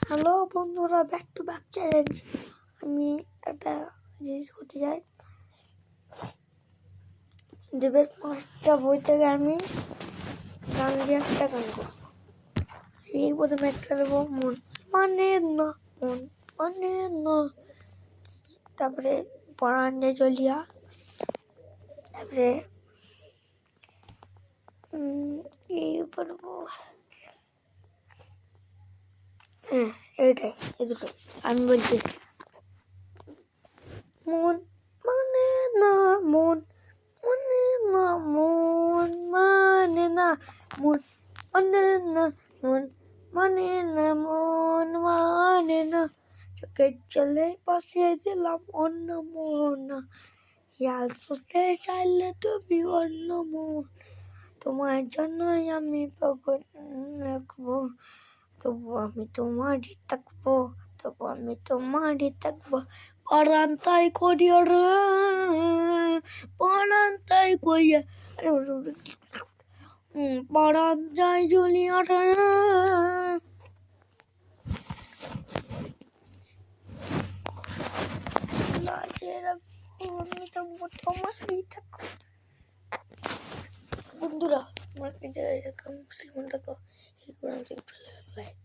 Hello বন্ধুরা, back to back challenge. আমি একটা জিনিস করতে চাই। দেবের 5টা বই থেকে আমি গান দিয়ে একটা গান করবো। এই প্রথমে একটা দেবো, মন মানে না, মন মানে না। তারপরে পরাণ যায় চলিয়া। তারপরে এই করবো, হ্যাঁ এইটাই, এই দুটোই আমি বলছি। মন মানে না, মন মানে না, মন মানে না, মন মানে না, মন মানে না, মন মানে না। চোখের জলের পাশে দিলাম অন্য মোহনা, খেয়াল করতে চাইলে তুমি অন্য মন। তোমার জন্যই আমি পাগল রাখবো, তবু আমি তোমারই থাকবো, তবু আমি তোমারই থাকবো। পরাণ তাই করিয়া রে, পরাণ তাই করিয়া, পরাণ যাই জ্বলিয়া রে। আমি তবু তোমারই থাকবো। বন্ধুরা, তোমরা কি এরকম মুসলিম থাকো, এই কোরআন লাইক